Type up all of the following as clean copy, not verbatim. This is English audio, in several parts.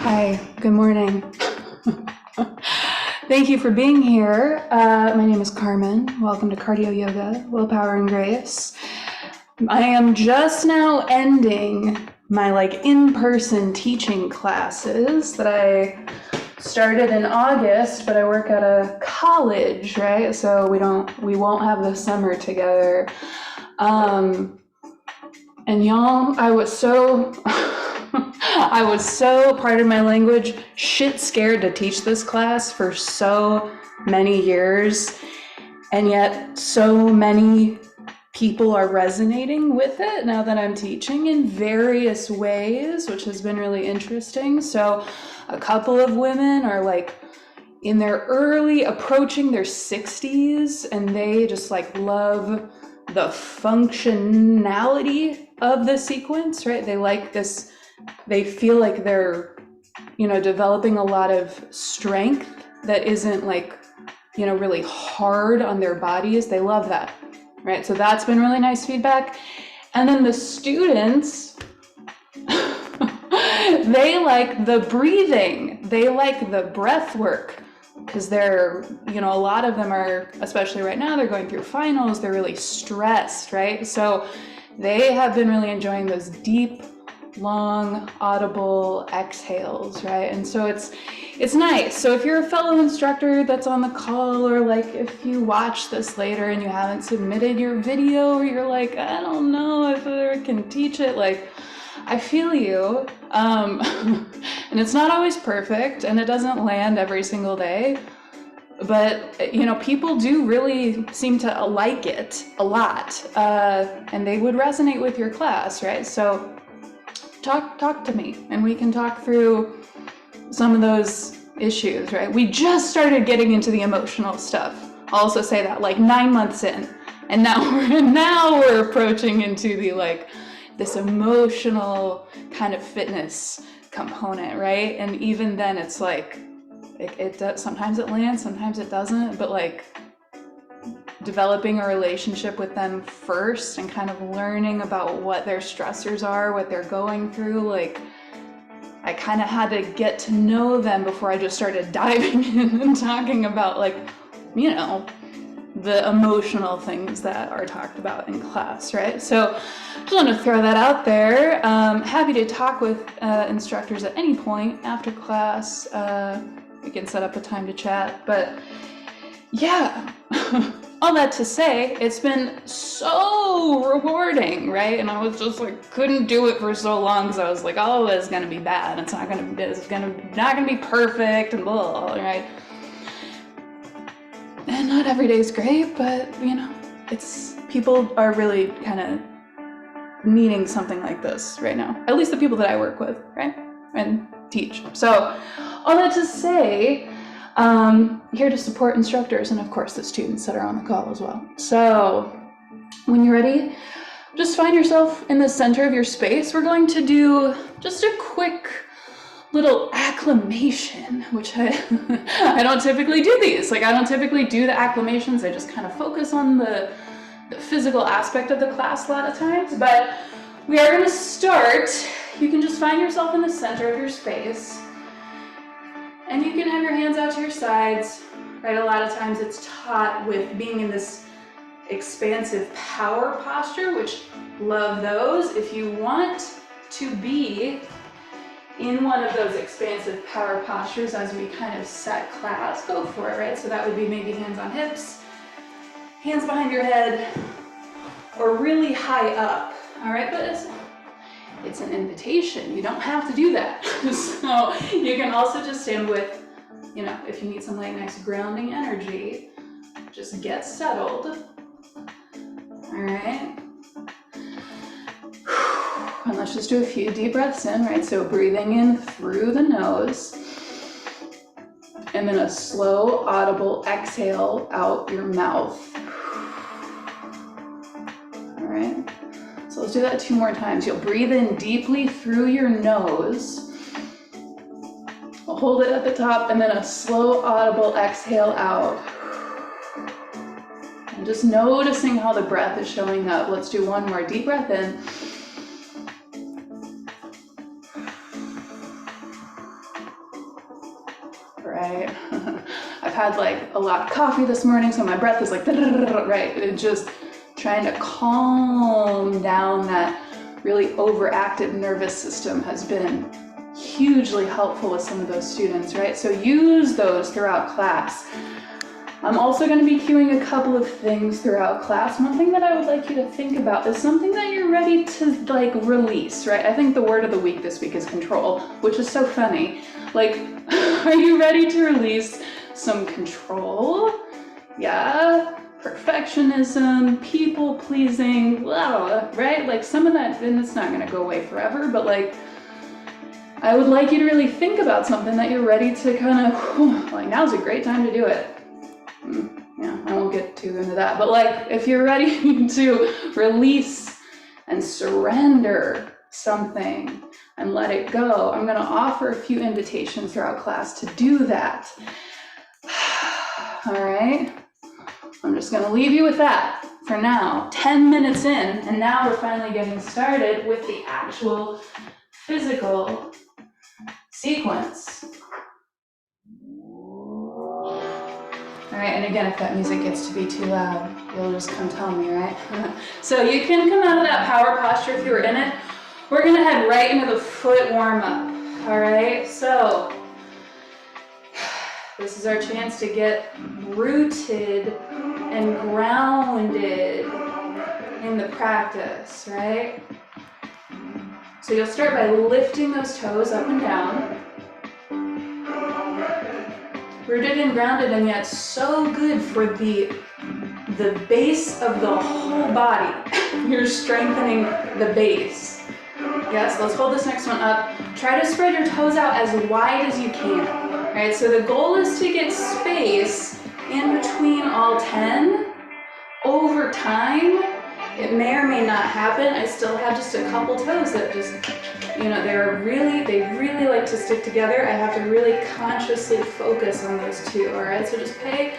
Hi, good morning. Thank you for being here. My name is Carmen. Welcome to Cardio Yoga, Willpower and Grace. I am just now ending my in-person teaching classes that I started in August, but I work at a college, right? So we won't have the summer together. And y'all, I was so, pardon my language, shit scared to teach this class for so many years. And yet so many people are resonating with it now that I'm teaching in various ways, which has been really interesting. So a couple of women are in their approaching their 60s, and they just love the functionality of the sequence, right? They like this, they feel like they're, developing a lot of strength that isn't really hard on their bodies. They love that, right? So that's been really nice feedback. And then the students, they like the breathing, they like the breath work, because they're, a lot of them are, especially right now, they're going through finals, they're really stressed, right? So they have been really enjoying those deep, long, audible exhales, right? And so it's nice. So if you're a fellow instructor that's on the call, or if you watch this later and you haven't submitted your video, or you're I don't know if I can teach it, I feel you. And it's not always perfect, and it doesn't land every single day, but people do really seem to like it a lot, and they would resonate with your class, right? So talk to me, and we can talk through some of those issues, right? We just started getting into the emotional stuff. I'll also say that 9 months in, and now we're approaching into the this emotional kind of fitness component, right? And even then it's it does, sometimes it lands, sometimes it doesn't, but developing a relationship with them first and kind of learning about what their stressors are, what they're going through, I kind of had to get to know them before I just started diving in and talking about the emotional things that are talked about in class, right? So just want to throw that out there. Happy to talk with instructors at any point after class. We can set up a time to chat, but yeah, all that to say, it's been so rewarding, right? And I was just couldn't do it for so long, because I was oh, it's gonna be bad. It's not gonna be perfect, and blah, right? And not every day is great, but people are really kind of needing something like this right now. At least the people that I work with, right? And teach. So all that to say, here to support instructors, and of course the students that are on the call as well. So when you're ready, just find yourself in the center of your space. We're going to do just a quick little acclimation, which I don't typically do these. I don't typically do the acclimations. I just kind of focus on the physical aspect of the class a lot of times. But we are going to start. You can just find yourself in the center of your space, and you can have your hands out to your sides, right? A lot of times it's taught with being in this expansive power posture, which love those. If you want to be in one of those expansive power postures as we kind of set class, go for it, right? So that would be maybe hands on hips, hands behind your head, or really high up, all right? But it's an invitation. You don't have to do that. So you can also just stand with, if you need some nice grounding energy, just get settled, all right? And let's just do a few deep breaths in, right? So breathing in through the nose, and then a slow, audible exhale out your mouth. All right? So let's do that 2 more times. You'll breathe in deeply through your nose. I'll hold it at the top, and then a slow, audible exhale out. And just noticing how the breath is showing up. Let's do 1 more deep breath in. right? I've had like a lot of coffee this morning, so my breath is like, right? It just trying to calm down that really overactive nervous system has been hugely helpful with some of those students, right? So use those throughout class. I'm also going to be cueing a couple of things throughout class. One thing that I would like you to think about is something that you're ready to like release, right? I think the word of the week this week is control, which is so funny. Like, are you ready to release some control? Yeah, perfectionism, people pleasing, blah, right? Like some of that, and it's not going to go away forever, but like, I would like you to really think about something that you're ready to kind of, like now's a great time to do it. Yeah, I won't get too into that, but like if you're ready to release and surrender something and let it go, I'm going to offer a few invitations throughout class to do that. All right, I'm just going to leave you with that for now. 10 minutes in, and now we're finally getting started with the actual physical sequence. All right, and again, if that music gets to be too loud, you'll just come tell me, right? So you can come out of that power posture if you were in it. We're gonna head right into the foot warm up, all right? So this is our chance to get rooted and grounded in the practice, right? So you'll start by lifting those toes up and down. Rooted and grounded, and yet so good for the base of the whole body. You're strengthening the base. Yes, let's hold this next one up. Try to spread your toes out as wide as you can. Right, so the goal is to get space in between all 10. Over time, it may or may not happen. I still have just a couple toes that just, you know, they really like to stick together. I have to really consciously focus on those two, all right? So just pay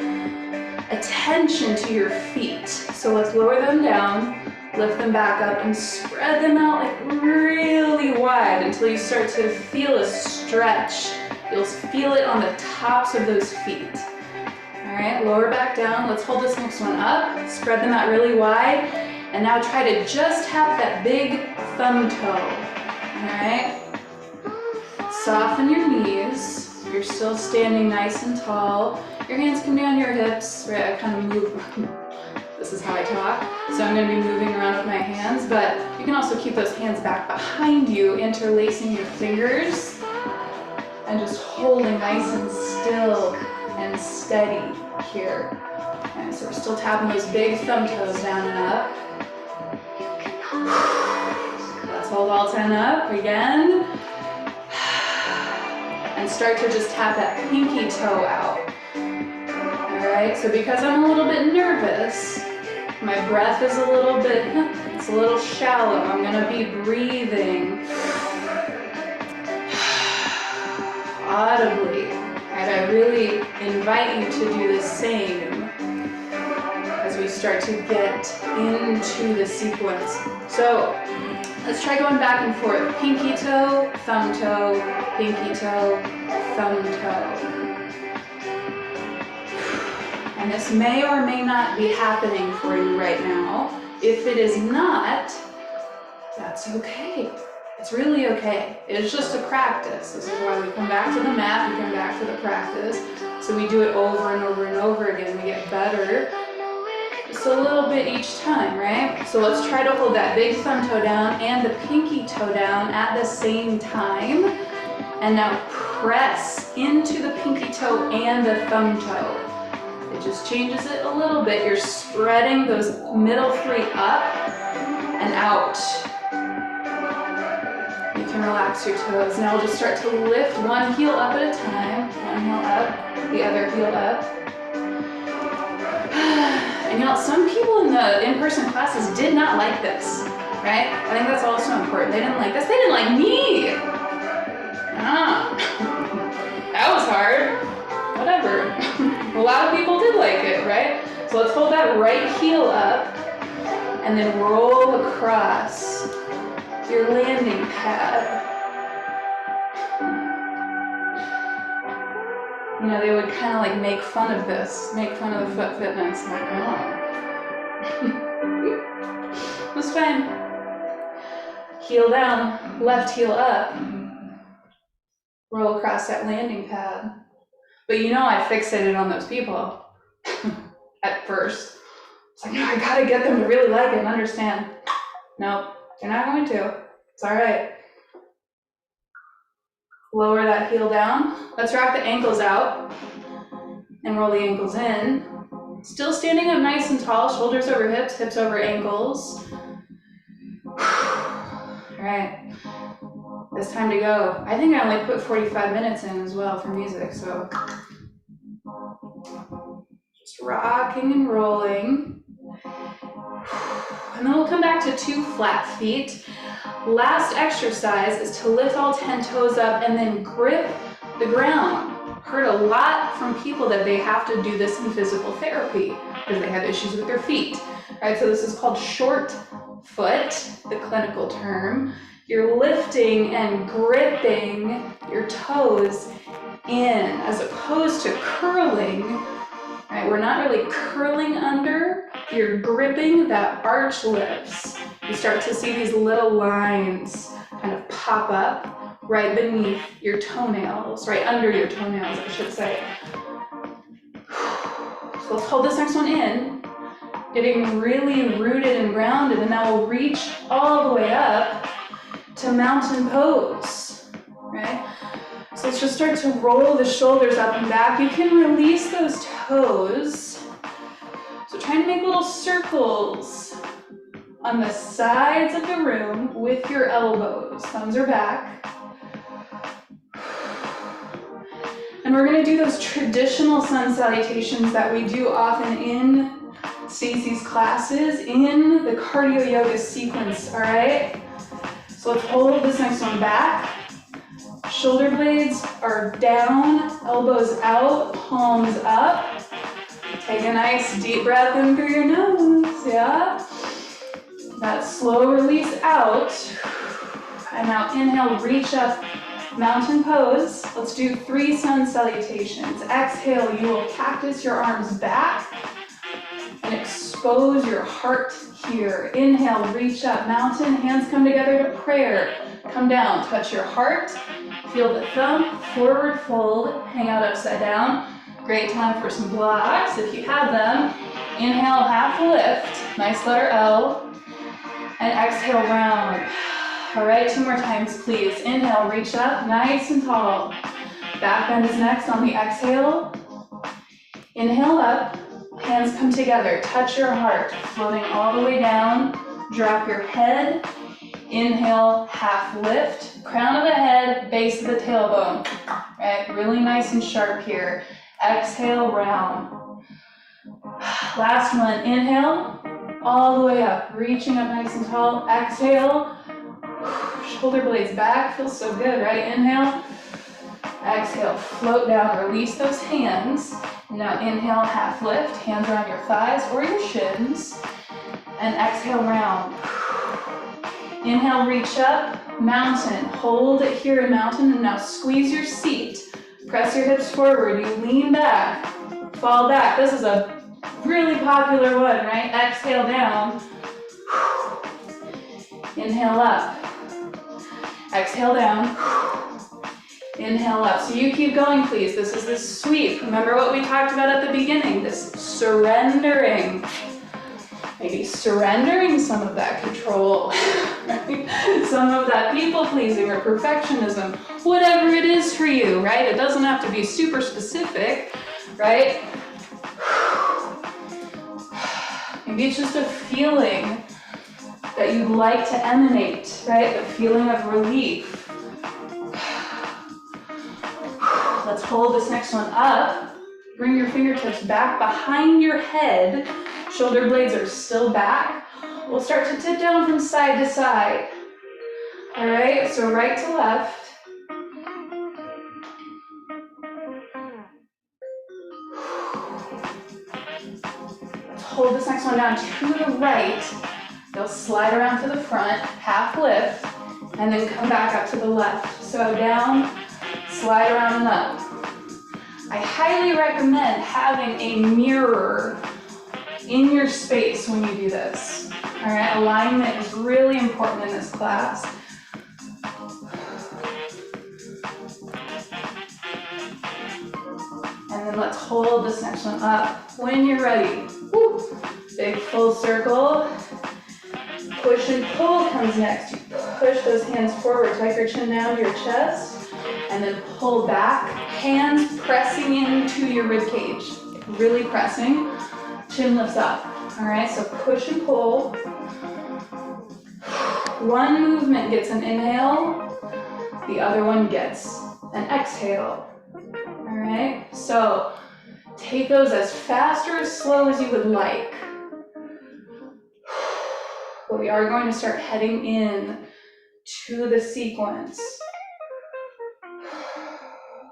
attention to your feet. So let's lower them down, lift them back up, and spread them out like really wide until you start to feel a stretch. You'll feel it on the tops of those feet. All right, lower back down. Let's hold this next one up. Spread them out really wide. And now try to just tap that big thumb toe. All right? Soften your knees. You're still standing nice and tall. Your hands can be on your hips, right? I kind of move. This is how I talk. So I'm going to be moving around with my hands, but you can also keep those hands back behind you, interlacing your fingers, and just holding nice and still and steady here. Okay, so we're still tapping those big thumb toes down and up. Let's hold all 10 up again. And start to just tap that pinky toe out. All right, so because I'm a little bit nervous, my breath is a little bit, it's a little shallow. I'm gonna be breathing audibly. And I really invite you to do the same as we start to get into the sequence. So let's try going back and forth. Pinky toe, thumb toe, pinky toe, thumb toe. And this may or may not be happening for you right now. If it is not, that's okay. It's really okay. It's just a practice. This is why we come back to the mat, we come back to the practice. So we do it over and over and over again. We get better just a little bit each time, right? So let's try to hold that big thumb toe down and the pinky toe down at the same time. And now press into the pinky toe and the thumb toe. It just changes it a little bit. You're spreading those middle three up and out. You can relax your toes. Now we'll just start to lift one heel up at a time. One heel up, the other heel up. And you know, some people in the in-person classes did not like this, right? I think that's also important. They didn't like this. They didn't like me. That was hard. Whatever. A lot of people did like it, right? So let's hold that right heel up and then roll across your landing pad. You know, they would kind of like make fun of this, make fun of the foot fitness. I'm like, oh. It was fine. Heel down, left heel up. Roll across that landing pad. But you know I fixated on those people at first. It's like, no, I gotta get them to really like it and understand. Nope, they're not going to. It's all right. Lower that heel down. Let's rock the ankles out and roll the ankles in. Still standing up nice and tall, shoulders over hips, hips over ankles. All right, it's time to go. I think I only put 45 minutes in as well for music, so just rocking and rolling. And then we'll come back to 2 flat feet. Last exercise is to lift all 10 toes up and then grip the ground. Heard a lot from people that they have to do this in physical therapy because they have issues with their feet. All right, so this is called short foot, the clinical term. You're lifting and gripping your toes in as opposed to curling. Right, we're not really curling under, you're gripping, that arch lifts. You start to see these little lines kind of pop up right beneath your toenails, right under your toenails, I should say. So let's hold this next one in, getting really rooted and grounded, and now we'll reach all the way up to mountain pose, right? So let's just start to roll the shoulders up and back. You can release those toes. So try to make little circles on the sides of the room with your elbows. Thumbs are back. And we're gonna do those traditional sun salutations that we do often in Stacey's classes in the cardio yoga sequence, all right? So let's hold this next one back. Shoulder blades are down, elbows out, palms up. Take a nice deep breath in through your nose, yeah? That slow release out. And now inhale, reach up, mountain pose. Let's do 3 sun salutations. Exhale, you will cactus your arms back and expose your heart here. Inhale, reach up, mountain, hands come together to prayer. Come down, touch your heart, feel the thumb, forward fold, hang out upside down. Great time for some blocks if you have them. Inhale, half lift, nice letter L, and exhale, round. All right, 2 more times, please. Inhale, reach up, nice and tall. Back bend is next on the exhale. Inhale up, hands come together, touch your heart, floating all the way down. Drop your head. Inhale, half lift, crown of the head, base of the tailbone. Right, really nice and sharp here. Exhale, round. Last one, inhale, all the way up, reaching up nice and tall. Exhale, shoulder blades back, feels so good, right? Inhale, exhale, float down, release those hands. Now inhale, half lift, hands around your thighs or your shins, and exhale, round. Inhale, reach up, mountain, hold it here in mountain, and now squeeze your seat. Press your hips forward, you lean back, fall back. This is a really popular one, right? Exhale down. Inhale up. Exhale down. Inhale up. So you keep going, please. This is the sweep. Remember what we talked about at the beginning, this surrendering. Maybe surrendering some of that control, right? Some of that people-pleasing or perfectionism, whatever it is for you, right? It doesn't have to be super specific, right? Maybe it's just a feeling that you'd like to emanate, right? The feeling of relief. Let's hold this next one up. Bring your fingertips back behind your head. Shoulder blades are still back. We'll start to tip down from side to side. All right, so right to left. Let's hold this next one down to the right. You'll slide around to the front, half lift, and then come back up to the left. So down, slide around and up. I highly recommend having a mirror in your space when you do this. All right, alignment is really important in this class. And then let's hold this next one up when you're ready. Woo. Big full circle. Push and pull comes next. You push those hands forward, tuck your chin down to your chest, and then pull back. Hands pressing into your rib cage, really pressing. Chin lifts up. All right, so push and pull. One movement gets an inhale, the other one gets an exhale. All right, so take those as fast or as slow as you would like. But we are going to start heading in to the sequence.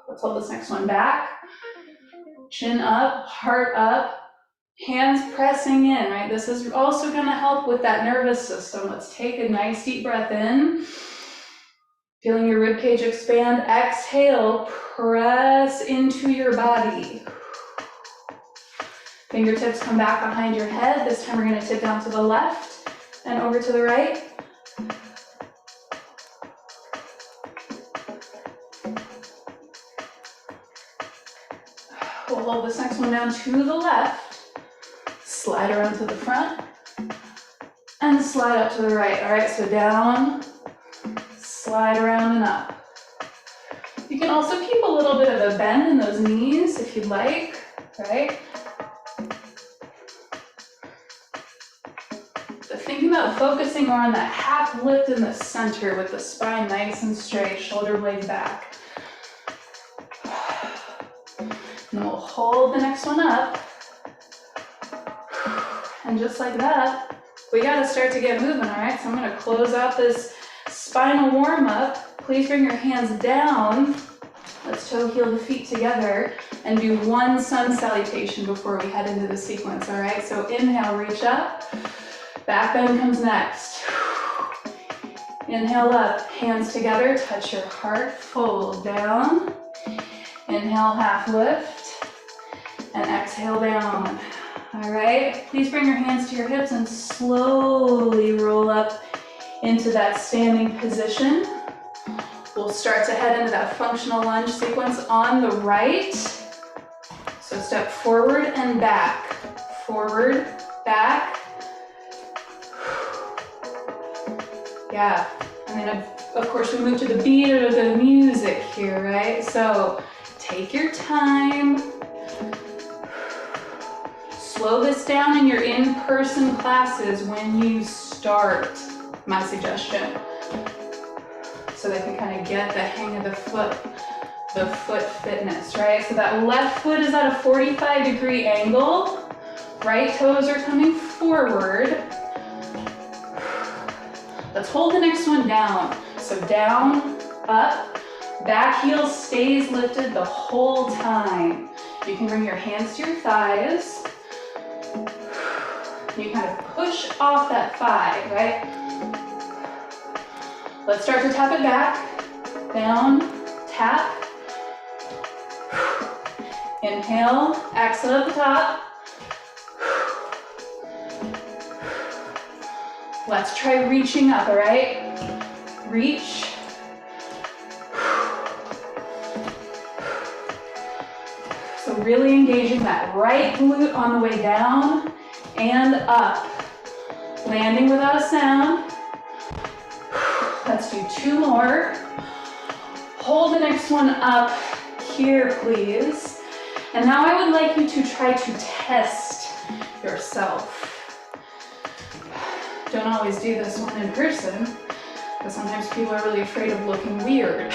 Let's hold this next one back. Chin up, heart up, hands pressing in, right? This is also going to help with that nervous system. Let's take a nice deep breath in. Feeling your rib cage expand. Exhale, press into your body. Fingertips come back behind your head. This time we're going to tip down to the left and over to the right. We'll hold this next one down to the left. Slide around to the front and slide up to the right. All right, so down, slide around and up. You can also keep a little bit of a bend in those knees if you'd like, right? So thinking about focusing more on that half lift in the center with the spine nice and straight, shoulder blades back. And we'll hold the next one up. And just like that, we gotta start to get moving, all right? So I'm gonna close out this spinal warm-up. Please bring your hands down. Let's toe heel the feet together and do one sun salutation before we head into the sequence, all right? So inhale, reach up. Back bend comes next. Inhale up, hands together, touch your heart, fold down. Inhale, half lift, and exhale down. All right, please bring your hands to your hips and slowly roll up into that standing position. We'll start to head into that functional lunge sequence on the right. So step forward and back, forward, back. Yeah, and then of course we move to the beat of the music here, right? So take your time. Slow this down in your in-person classes when you start, my suggestion. So they can kind of get the hang of the foot fitness, right? So that left foot is at a 45-degree angle. Right toes are coming forward. Let's hold the next one down. So down, up, back heel stays lifted the whole time. You can bring your hands to your thighs. You kind of push off that thigh, right? Let's start to tap it back. Down, tap. Inhale, exhale at the top. Let's try reaching up, all right? Reach. So really engaging that right glute on the way down and up. Landing without a sound. Let's do two more. Hold the next one up here, please. And now I would like you to try to test yourself. Don't always do this one in person, because sometimes people are really afraid of looking weird.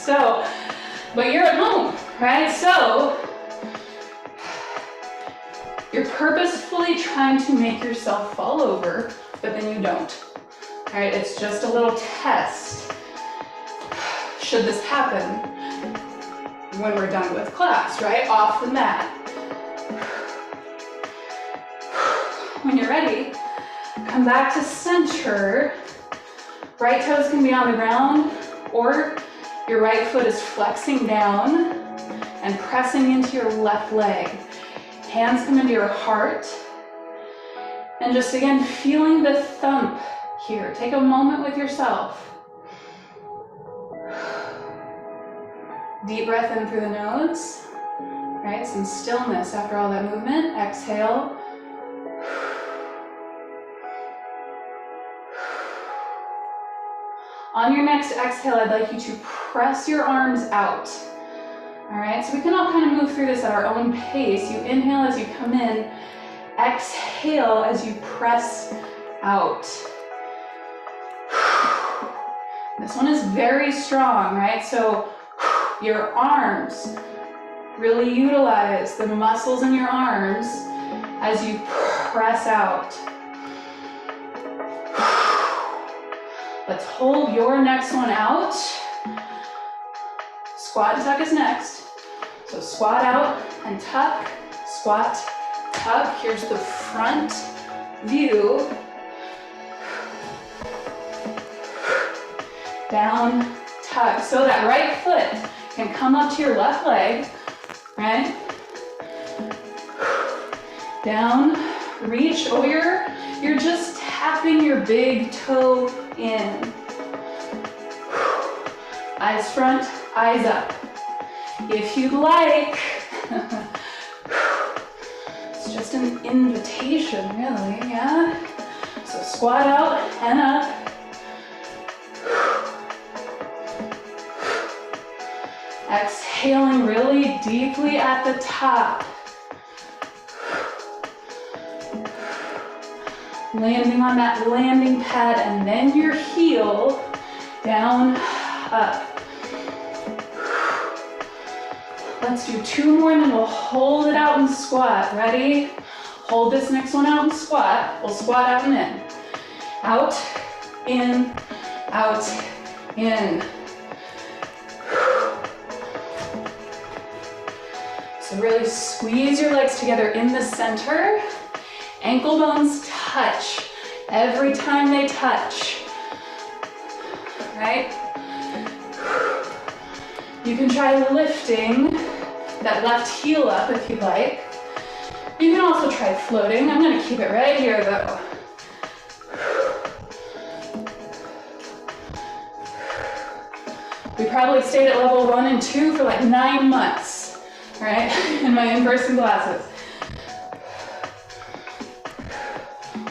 But you're at home, right? So, you're purposefully trying to make yourself fall over, but then you don't. All right, it's just a little test. Should this happen when we're done with class, right? Off the mat. When you're ready, come back to center. Right toes can be on the ground, or your right foot is flexing down and pressing into your left leg. Hands come into your heart. And just again, feeling the thump here. Take a moment with yourself. Deep breath in through the nose. Right, some stillness after all that movement. Exhale. On your next exhale, I'd like you to press your arms out. All right, so we can all kind of move through this at our own pace. You inhale as you come in, exhale as you press out. This one is very strong, right? So your arms, really utilize the muscles in your arms as you press out. Let's hold your next one out. Squat and tuck is next. So squat out and tuck, squat, tuck. Here's the front view. Down, tuck. So that right foot can come up to your left leg, right? Down, reach, or you're just tapping your big toe in. Eyes front, eyes up. If you'd like, it's just an invitation, really, yeah? So squat out and up. Exhaling really deeply at the top. Landing on that landing pad and then your heel down, up. Let's do 2 more and then we'll hold it out and squat. Ready? Hold this next one out and squat. We'll squat out and in. Out, in, out, in. So really squeeze your legs together in the center. Ankle bones touch every time they touch, right? You can try lifting that left heel up if you'd like. You can also try floating. I'm gonna keep it right here though. We probably stayed at level 1 and 2 for like 9 months, right? In my in-person classes.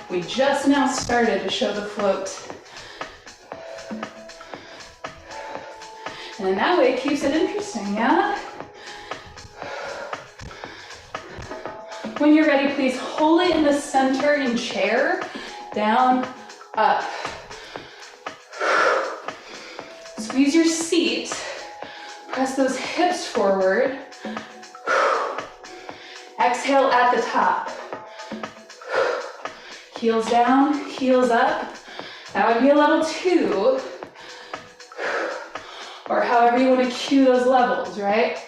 We just now started to show the float. And in that way, it keeps it interesting, yeah? When you're ready, please hold it in the center in chair, down, up. Squeeze your seat, press those hips forward. Exhale at the top. Heels down, heels up. That would be a level 2. Or however you want to cue those levels, right?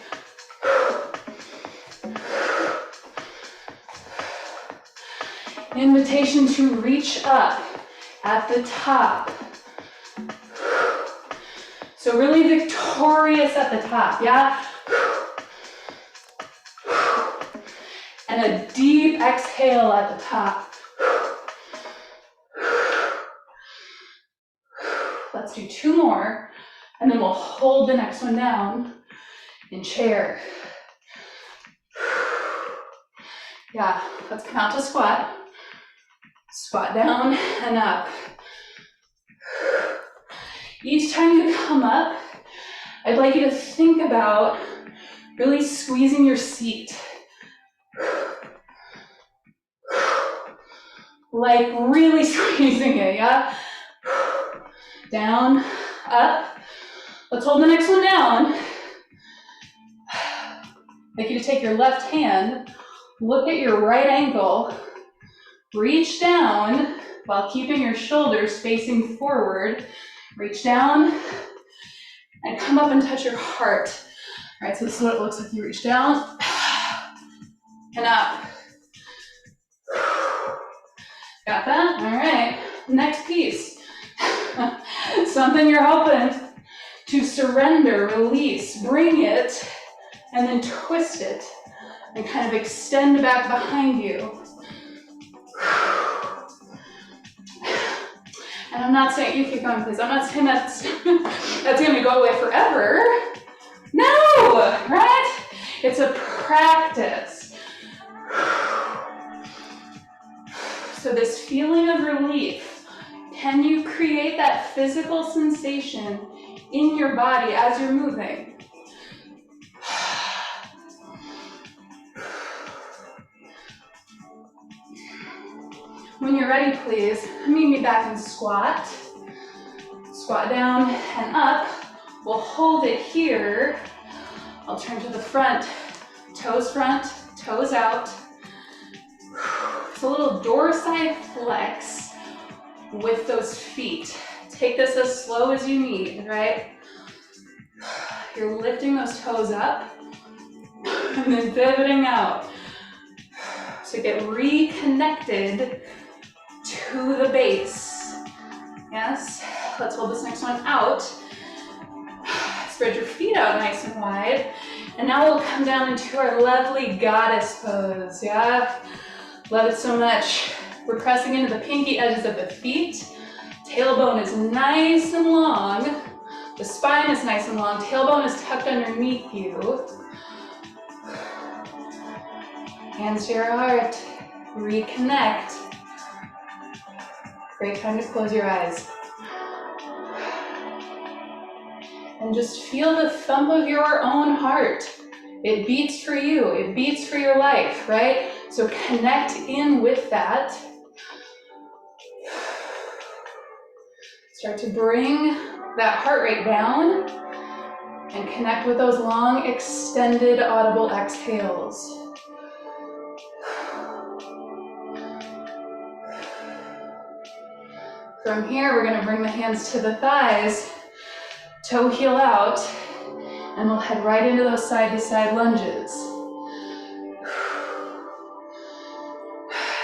Invitation to reach up at the top. So really victorious at the top, yeah? And a deep exhale at the top. Let's do 2 more, and then we'll hold the next one down in chair. Yeah, let's come out to squat. Squat down and up. Each time you come up, I'd like you to think about really squeezing your seat. Like really squeezing it, yeah? Down, up. Let's hold the next one down. I'd like you to take your left hand, look at your right ankle, reach down while keeping your shoulders facing forward. Reach down and come up and touch your heart. All right, so this is what it looks like. You reach down and up. Got that? All right, next piece. Something you're hoping to surrender, release, bring it, and then twist it and kind of extend back behind you. And I'm not saying, you keep going please, I'm not saying that's gonna go away forever. No, right? It's a practice. So this feeling of relief, can you create that physical sensation in your body as you're moving? When you're ready, please, meet me back in squat. Squat down and up. We'll hold it here. I'll turn to the front, toes out. It's a little dorsal flex with those feet. Take this as slow as you need, right? You're lifting those toes up and then pivoting out. So get reconnected to the base. Yes, let's hold this next one out. Spread your feet out nice and wide. And now we'll come down into our lovely goddess pose, yeah? Love it so much. We're pressing into the pinky edges of the feet. Tailbone is nice and long. The spine is nice and long. Tailbone is tucked underneath you. Hands to your heart. Reconnect. Great time to close your eyes. And just feel the thump of your own heart. It beats for you. It beats for your life, right? So connect in with that. Start to bring that heart rate down and connect with those long, extended, audible exhales. From here, we're going to bring the hands to the thighs, toe heel out, and we'll head right into those side-to-side lunges.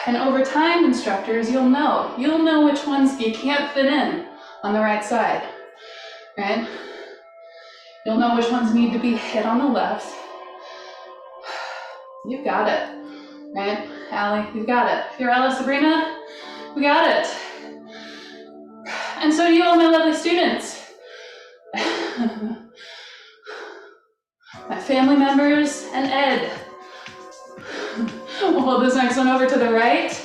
And over time, instructors, you'll know which ones you can't fit in on the right side, right? You'll know which ones need to be hit on the left. You've got it, right? Allie, you've got it. Fiorella, Sabrina, we got it. And so do you all, my lovely students. My family members and Ed. We'll hold this next one over to the right.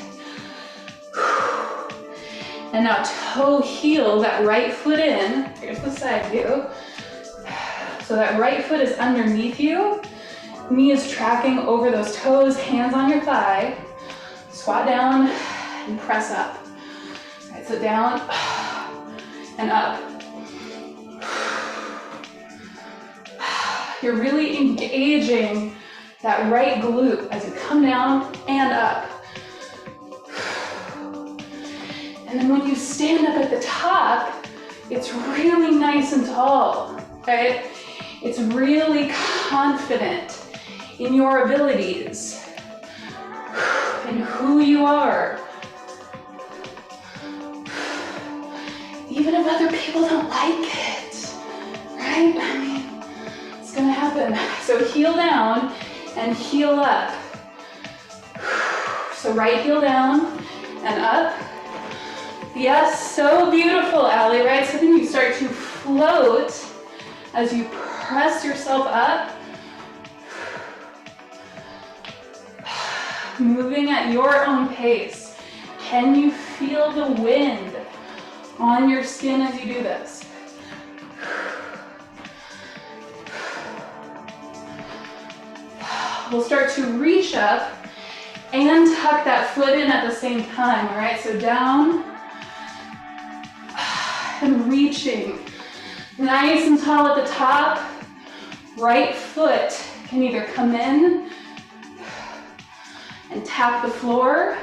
And now toe heel that right foot in. Here's the side view. So that right foot is underneath you. Knee is tracking over those toes, hands on your thigh. Squat down and press up. All right, so down and up. You're really engaging that right glute as you come down and up. And then when you stand up at the top, it's really nice and tall, right? It's really confident in your abilities and who you are. Even if other people don't like it, right? I mean, it's gonna happen. So heel down and heel up. So right heel down and up. Yes, so beautiful, Allie, right? So then you start to float as you press yourself up. Moving at your own pace. Can you feel the wind on your skin as you do this? We'll start to reach up and tuck that foot in at the same time, all right? So down and reaching. Nice and tall at the top. Right foot can either come in and tap the floor,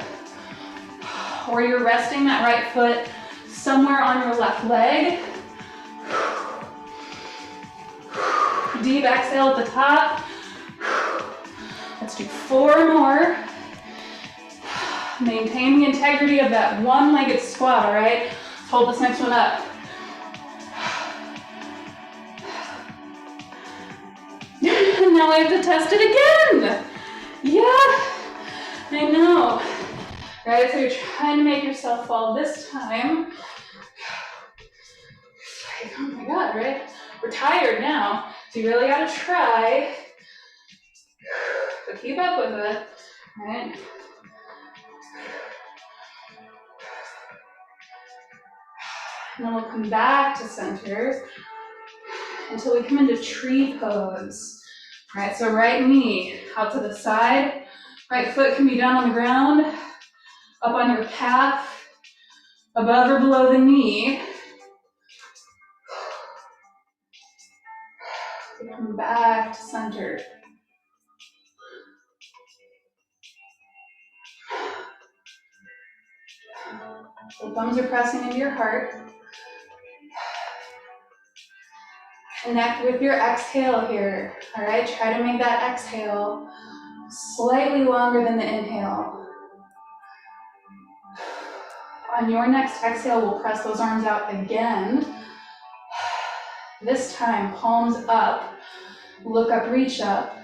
or you're resting that right foot somewhere on your left leg. Deep exhale at the top. Let's do 4 more. Maintain the integrity of that one-legged squat, all right? Let's hold this next one up. And Now I have to test it again. Yeah, I know. Right, so you're trying to make yourself fall this time. Oh my God, right? We're tired now, so you really gotta try. So keep up with it, right? And then we'll come back to center until we come into tree pose. Right, so right knee out to the side, right foot can be down on the ground, up on your calf, above or below the knee. Come back to center. The thumbs are pressing into your heart. Connect with your exhale here. All right, try to make that exhale slightly longer than the inhale. On your next exhale, we'll press those arms out again. This time, palms up, look up, reach up.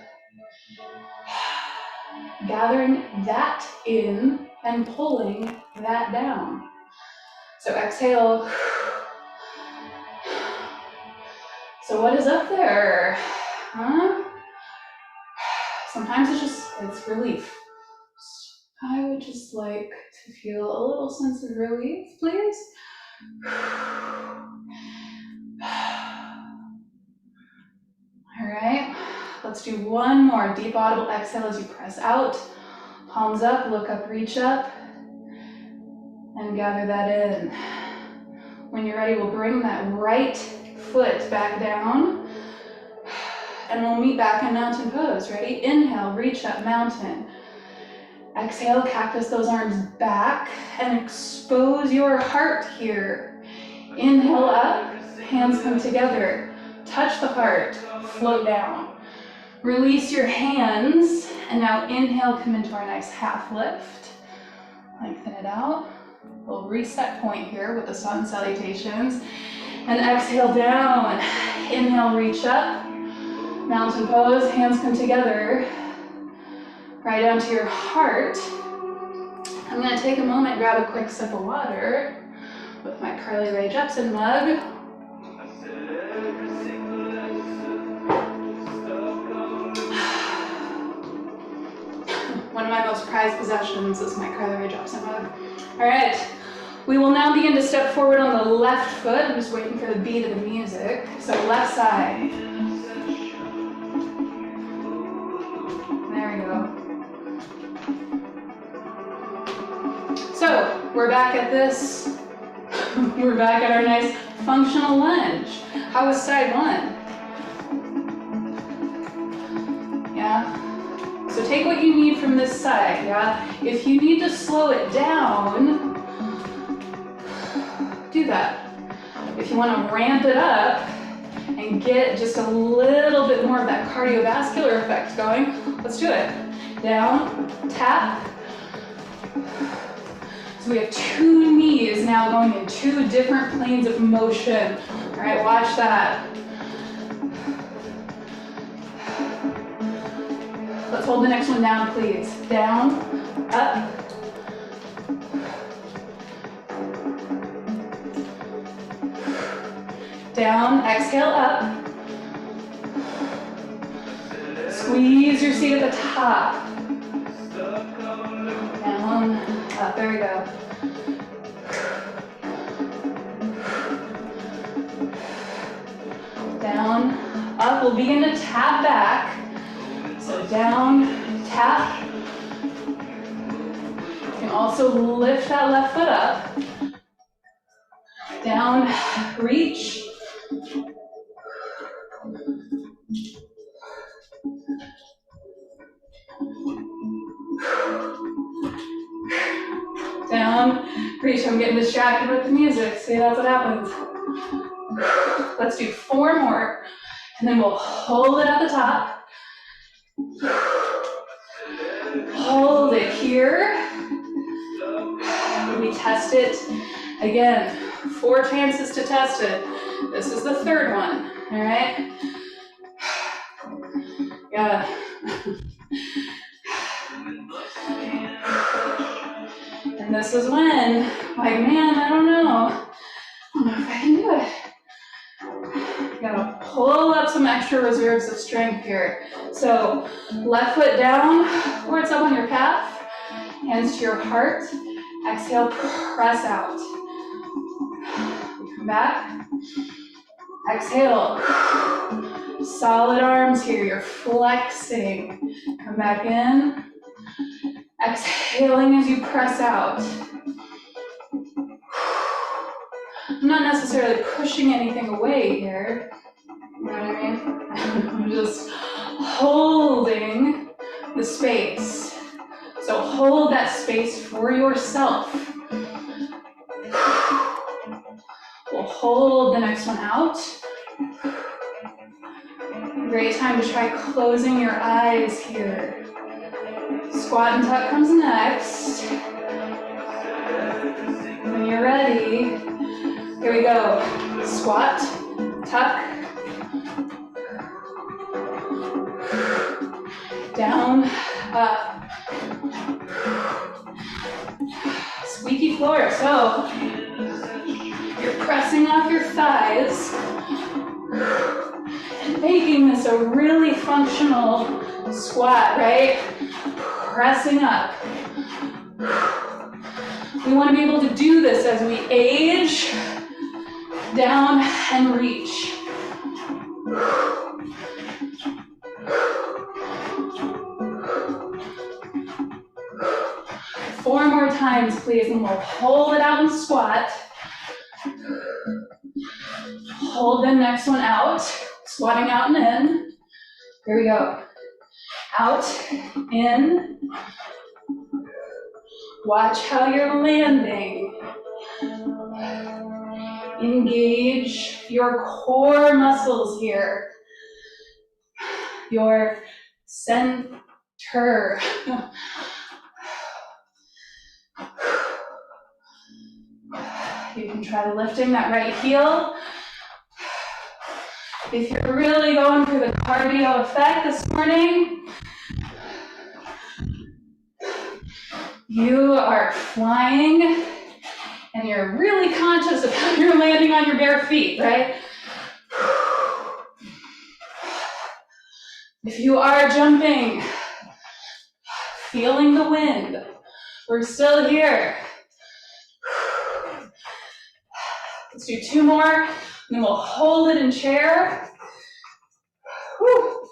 Gathering that in and pulling that down. So exhale. So what is up there? Huh? Sometimes it's relief. I would just like to feel a little sense of relief, please. All right, let's do one more deep audible exhale as you press out. Palms up, look up, reach up, and gather that in. When you're ready, we'll bring that right foot back down, and we'll meet back in mountain pose. Ready? Inhale, reach up, mountain. Exhale, cactus those arms back, and expose your heart here. Inhale up, hands come together. Touch the heart, float down. Release your hands, and now inhale, come into our nice half lift. Lengthen it out. We'll reset point here with the sun salutations. And exhale down. Inhale, reach up. Mountain pose, hands come together. Right down to your heart. I'm gonna take a moment, grab a quick sip of water with my Carly Rae Jepsen mug. One of my most prized possessions is my Carly Rae Jepsen mug. All right, we will now begin to step forward on the left foot. I'm just waiting for the beat of the music. So left side. There we go. So we're back at this. We're back at our nice functional lunge. How was side one? Yeah. So take what you need from this side, yeah? If you need to slow it down, do that. If you want to ramp it up and get just a little bit more of that cardiovascular effect going, let's do it. Down, tap. So we have two knees now going in two different planes of motion. All right, watch that. Let's hold the next one down, please. Down, up. Down, exhale, up. Squeeze your seat at the top. Down, up, there we go. Down, up, we'll begin to tap back. So down, tap. You can also lift that left foot up. Down, reach. Down, reach. I'm getting distracted with the music. See, that's what happens. Let's do four more, and then we'll hold it at the top. Hold it here. We test it. Again, 4 chances to test it. This is the third one, all right? Yeah. And this is when, like, man, I don't know if I can do it. You gotta pull up some extra reserves of strength here. So left foot down, or it's up on your calf, hands to your heart. Exhale, press out. Come back. Exhale. Solid arms here, you're flexing. Come back in. Exhaling as you press out. I'm not necessarily pushing anything away here. You know what I mean? I'm just holding the space. So hold that space for yourself. We'll hold the next one out. Great time to try closing your eyes here. Squat and tuck comes next. When you're ready, here we go. Squat, tuck, down, up. Squeaky floor, so you're pressing off your thighs and making this a really functional squat, right? Pressing up. We want to be able to do this as we age, down and reach. 4 more times, please, and we'll hold it out and squat. Hold the next one out, squatting out and in. Here we go. Out, in. Watch how you're landing. Engage your core muscles here. Your center. You can try lifting that right heel. If you're really going for the cardio effect this morning, you are flying and you're really conscious of how you're landing on your bare feet, right? If you are jumping, feeling the wind, we're still here. Let's do 2 more, and then we'll hold it in chair. Whew.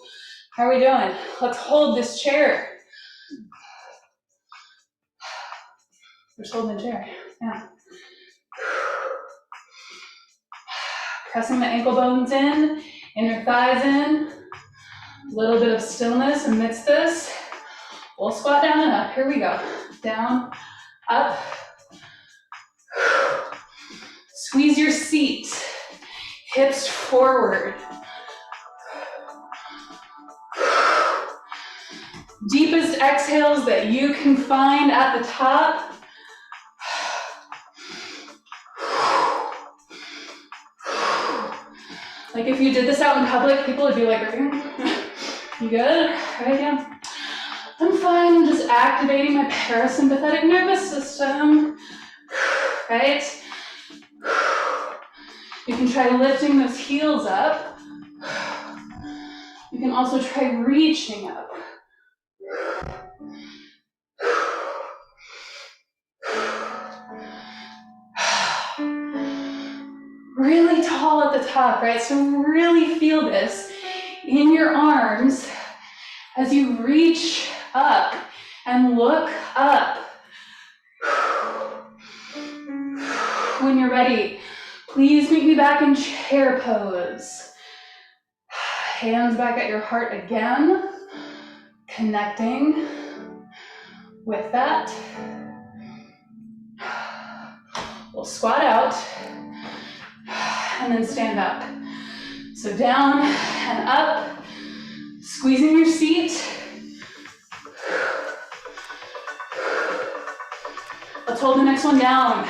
How are we doing? Let's hold this chair. Just holding the chair, yeah. Pressing the ankle bones in, inner thighs in. A little bit of stillness amidst this. We'll squat down and up. Here we go. Down, up. Squeeze your seat. Hips forward. Deepest exhales that you can find at the top. Like if you did this out in public, people would be like, you good? Right, yeah. I'm fine, I'm just activating my parasympathetic nervous system. Right? You can try lifting those heels up. You can also try reaching up. Really tall at the top, right? So really feel this in your arms as you reach up and look up. When you're ready, please meet me back in chair pose. Hands back at your heart again, connecting with that. We'll squat out and then stand up. So down and up, squeezing your seat. Let's hold the next one down.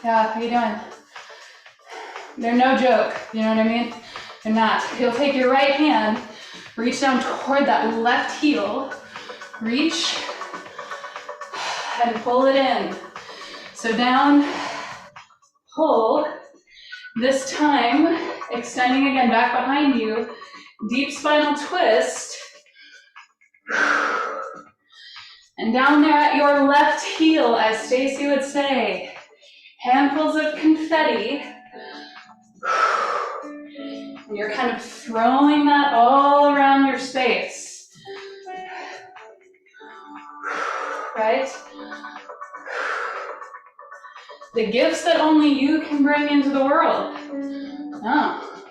Yeah, how you doing? They're no joke, you know what I mean? You're not. You'll take your right hand, reach down toward that left heel, reach, and pull it in. So down, pull. This time, extending again back behind you, deep spinal twist. And down there at your left heel, as Stacy would say, handfuls of confetti. And you're kind of throwing that all around your space. Right? The gifts that only you can bring into the world. Oh.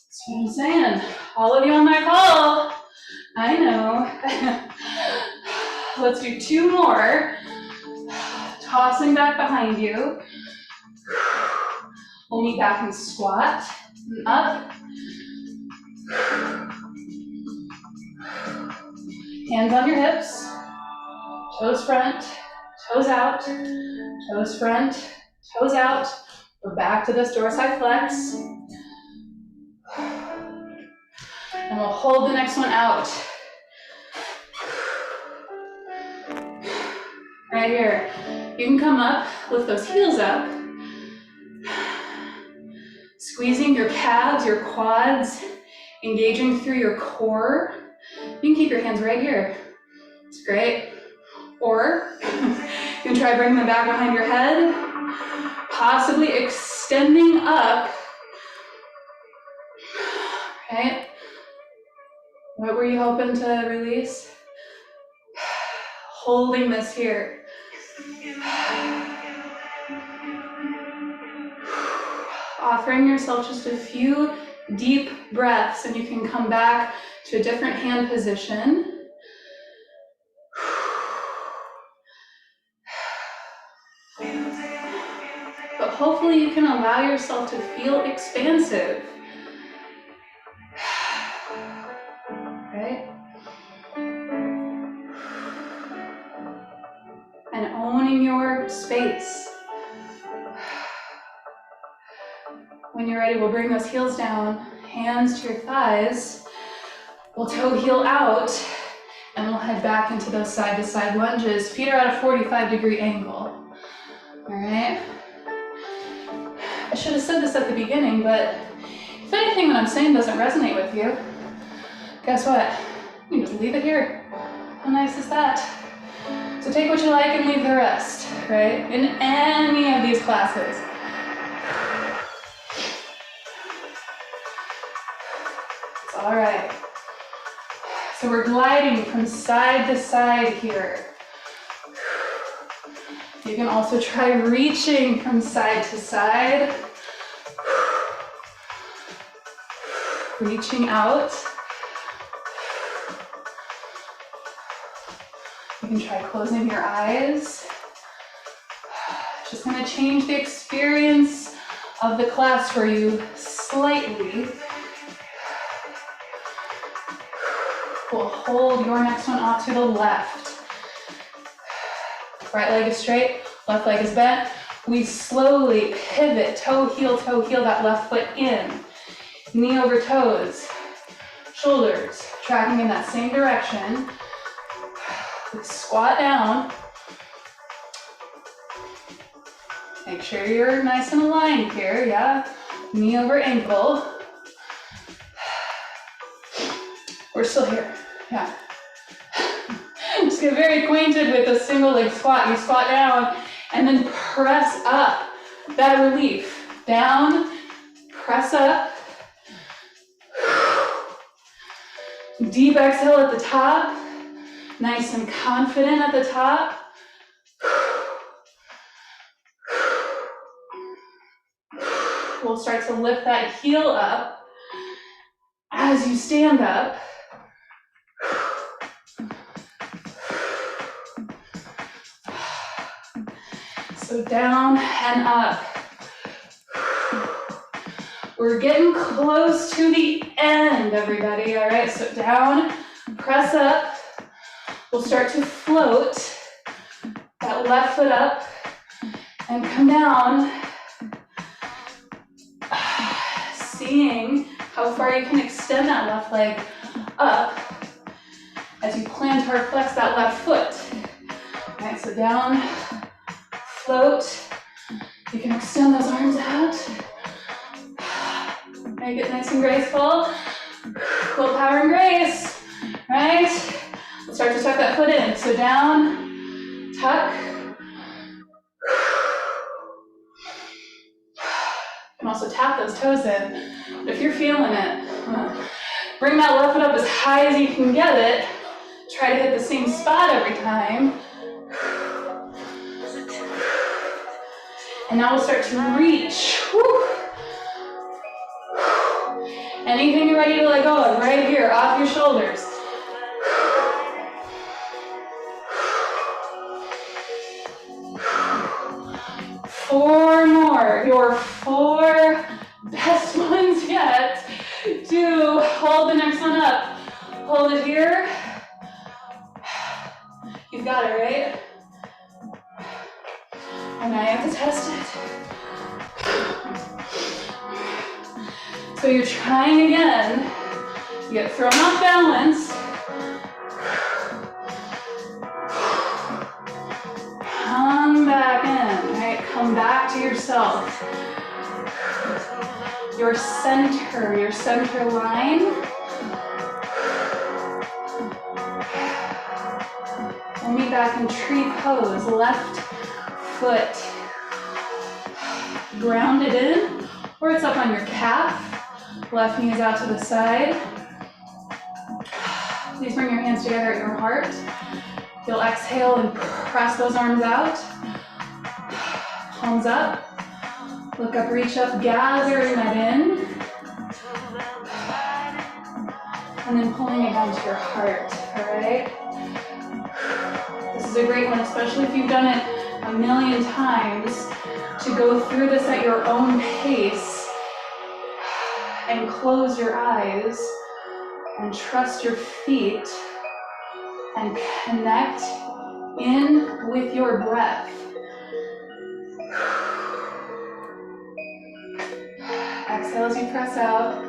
That's what I'm saying. All of you on that call. I know. Let's do 2 more. Tossing back behind you. We'll meet back in squat. And up. Hands on your hips. Toes front. Toes out. Toes front. Toes out. We're back to this dorsi flex. And we'll hold the next one out. Right here. You can come up, lift those heels up. Squeezing your calves, your quads, engaging through your core. You can keep your hands right here. It's great. Or you can try bringing them back behind your head, possibly extending up. Right? What were you hoping to release? Holding this here. Offering yourself just a few deep breaths, and you can come back to a different hand position. But hopefully you can allow yourself to feel expansive. Right? And owning your space. When you're ready, we'll bring those heels down, hands to your thighs. We'll toe heel out, and we'll head back into those side-to-side lunges. Feet are at a 45-degree angle. All right? I should have said this at the beginning, but if anything that I'm saying doesn't resonate with you, guess what? You just leave it here. How nice is that? So take what you like and leave the rest, right? In any of these classes. It's all right. So we're gliding from side to side here. You can also try reaching from side to side. Reaching out. You can try closing your eyes. Just going to change the experience of the class for you slightly. We'll hold your next one off to the left. Right leg is straight, left leg is bent. We slowly pivot, toe, heel, that left foot in. Knee over toes, shoulders tracking in that same direction. We squat down. Make sure you're nice and aligned here, yeah? Knee over ankle. We're still here, yeah. Just get very acquainted with a single leg squat. You squat down and then press up. That relief. Down, press up. Deep exhale at the top. Nice and confident at the top. We'll start to lift that heel up as you stand up. So down and up. We're getting close to the end, everybody, all right? So down, press up. We'll start to float that left foot up and come down. seeing how far you can extend that left leg up as you plantar flex that left foot. All right, so down, float. You can extend those arms out. Make it nice and graceful. Cool power and grace, right? Let's start to tuck that foot in. So down, tuck. You can also tap those toes in. But if you're feeling it, bring that left foot up as high as you can get it. Try to hit the same spot every time. And now we'll start to reach. Woo. Anything you're ready to let go of, right here, off your shoulders. 4 more, your 4 best ones yet. 2, hold the next one up. Hold it here. You've got it, right? And now you have to test it. So you're trying again. You get thrown off balance. Come back in, right? Come back to yourself. Your center line. And meet back in tree pose. Left foot grounded in, or it's up on your calf. Left knee is out to the side. Please bring your hands together at your heart. You'll exhale and press those arms out. Palms up. Look up, reach up, gathering that in. And then pulling it down to your heart, all right? This is a great one, especially if you've done it a million times, to go through this at your own pace and close your eyes and trust your feet and connect in with your breath. Exhale as you press out,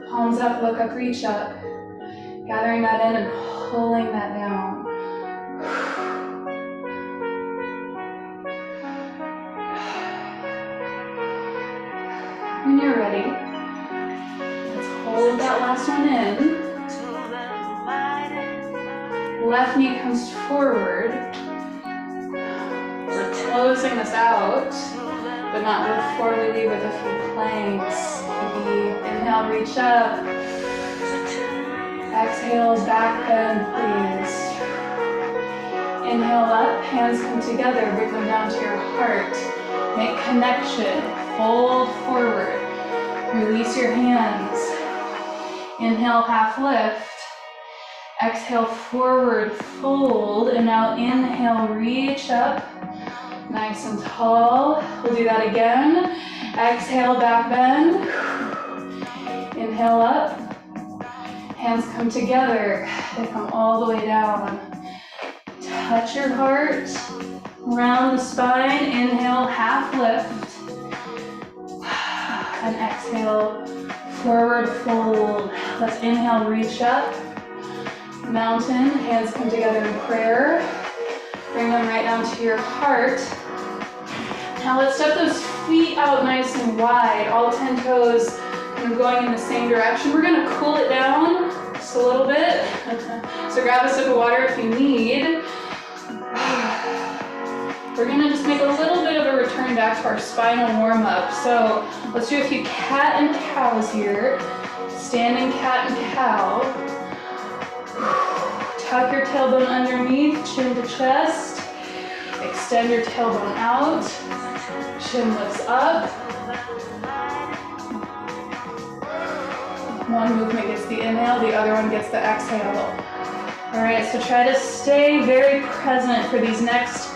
palms up, look up, reach up, gathering that in and pulling that down. When you're ready, let's hold that last one in. Left knee comes forward. We're closing this out, but not before we leave with a few planks. Inhale, reach up. Exhale, back bend, please. Inhale up, hands come together, bring them down to your heart. Make connection, fold forward. Release your hands. Inhale, half lift. Exhale, forward fold, and now inhale, reach up, nice and tall. We'll do that again. Exhale, back bend. Inhale up. Hands come together. They come all the way down. Touch your heart. Round the spine. Inhale, half lift. And exhale, forward fold. Let's inhale, reach up. Mountain, hands come together in prayer. Bring them right down to your heart. Now let's step those feet out nice and wide, all 10 toes kind of going in the same direction. We're gonna cool it down just a little bit. So grab a sip of water if you need. We're gonna just make a little bit of a return back to our spinal warm up. So let's do a few cat and cows here. Standing cat and cow. Tuck your tailbone underneath, chin to chest. Extend your tailbone out. Chin lifts up. One movement gets the inhale, the other one gets the exhale. All right, so try to stay very present for these next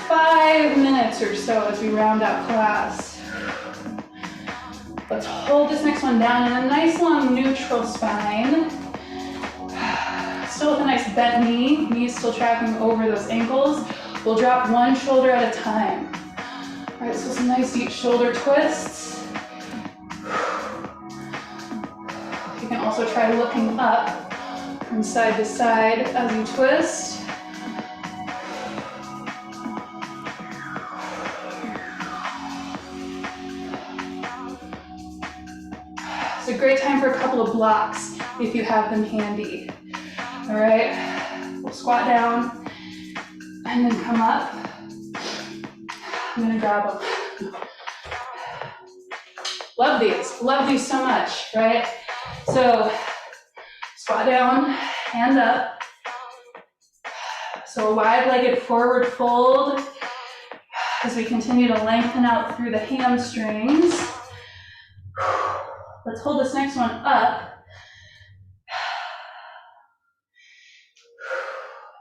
5 minutes or so as we round out class. Let's hold this next one down in a nice long neutral spine. Still with a nice bent knee, knees still tracking over those ankles. We'll drop one shoulder at a time. All right, so some nice deep shoulder twists. You can also try looking up from side to side as you twist. It's a great time for a couple of blocks if you have them handy. All right, we'll squat down and then come up. I'm gonna grab them. Love these so much, right? So squat down, hand up. So a wide-legged forward fold as we continue to lengthen out through the hamstrings. Let's hold this next one up.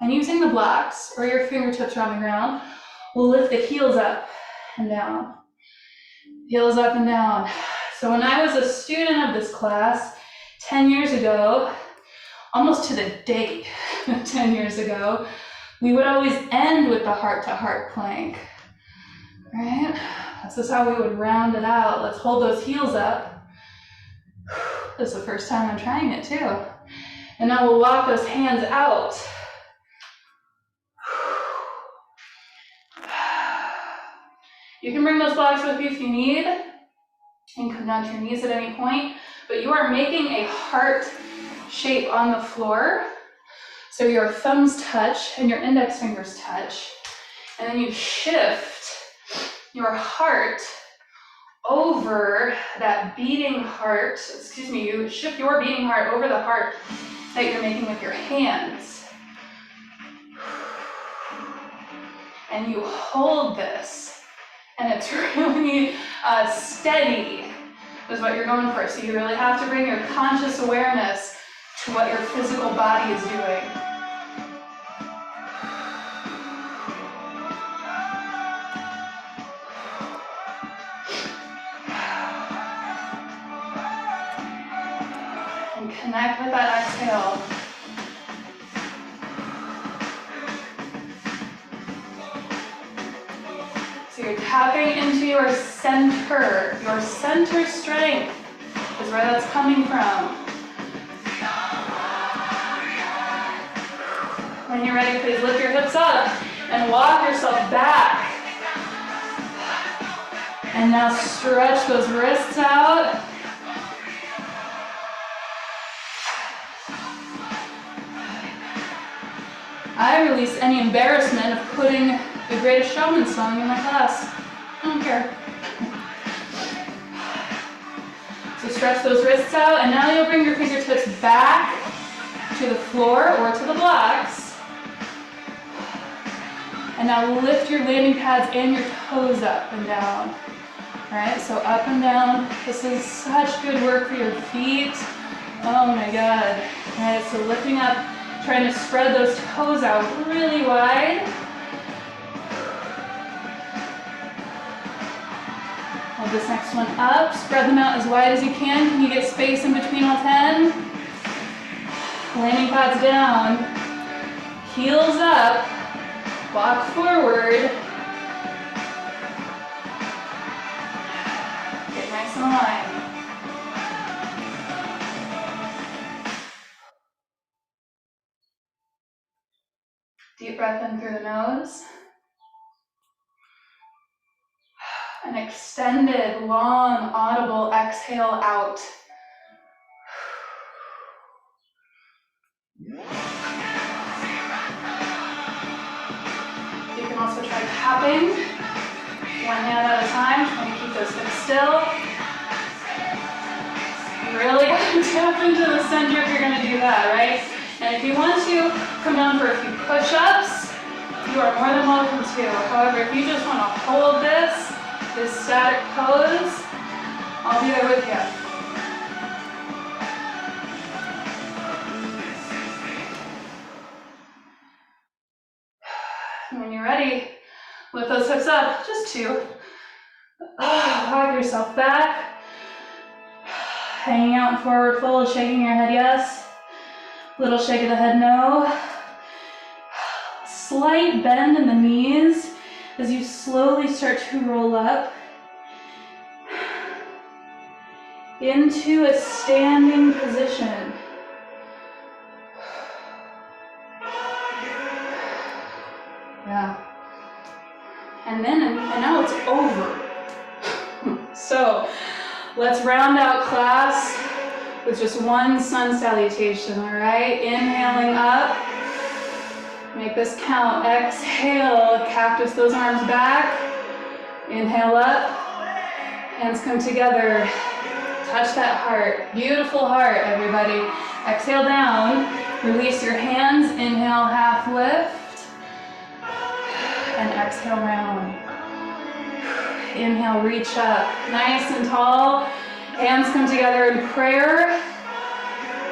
And using the blocks or your fingertips on the ground, we'll lift the heels up and down. Heels up and down. So when I was a student of this class 10 years ago, almost to the date, 10 years ago, we would always end with the heart-to-heart plank, right? This is how we would round it out. Let's hold those heels up. This is the first time I'm trying it too. And now we'll walk those hands out. You can bring those blocks with you if you need. You can come down to your knees at any point, but you are making a heart shape on the floor. So your thumbs touch and your index fingers touch. And then you shift your heart over that beating heart, you shift your beating heart over the heart that you're making with your hands. And you hold this, and it's really steady is what you're going for. So you really have to bring your conscious awareness to what your physical body is doing. Connect with that exhale. So you're tapping into your center. Your center strength is where that's coming from. When you're ready, please lift your hips up and walk yourself back. And now stretch those wrists out. I release any embarrassment of putting the Greatest Showman song in my class. I don't care. So stretch those wrists out, and now you'll bring your fingertips back to the floor or to the blocks. And now lift your landing pads and your toes up and down. All right, so up and down. This is such good work for your feet. Oh my God. All right, so lifting up, trying to spread those toes out really wide. Hold this next one up, spread them out as wide as you can. Can you get space in between all 10? Landing pads down, heels up, walk forward. Get nice and aligned. Deep breath in through the nose. An extended, long, audible exhale out. You can also try tapping, one hand at a time, trying to keep those hips still. Really tap into the center if you're going to do that, right? And if you want to come down for a few push-ups, you are more than welcome to. However, if you just want to hold this static pose, I'll be there with you. And when you're ready, lift those hips up, just two. Walk yourself back. Hanging out in forward fold, shaking your head yes. Little shake of the head no. Slight bend in the knees as you slowly start to roll up. into a standing position. Yeah. And now it's over. So let's round out class with just one sun salutation, all right? Inhaling up. Make this count. Exhale, cactus those arms back. Inhale up. Hands come together. Touch that heart. Beautiful heart, everybody. Exhale down. Release your hands. Inhale, half lift. And exhale, round. Inhale, reach up. Nice and tall. Hands come together in prayer.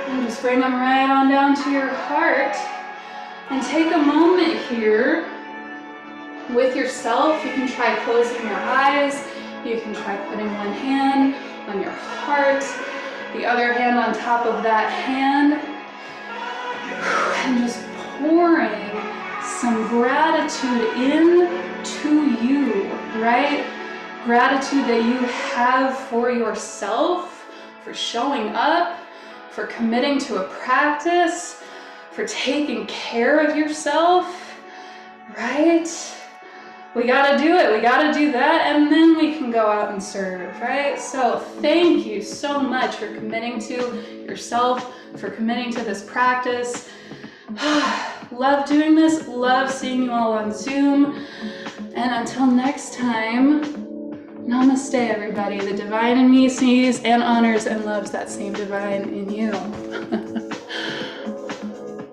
And just bring them right on down to your heart. And take a moment here with yourself. You can try closing your eyes. You can try putting one hand on your heart, the other hand on top of that hand, and just pouring some gratitude into you, right? Gratitude that you have for yourself, for showing up, for committing to a practice, for taking care of yourself, right? We gotta do it, we gotta do that, and then we can go out and serve, right? So thank you so much for committing to yourself, for committing to this practice. Love doing this, love seeing you all on Zoom. And until next time, namaste, everybody. The divine in me sees and honors and loves that same divine in you.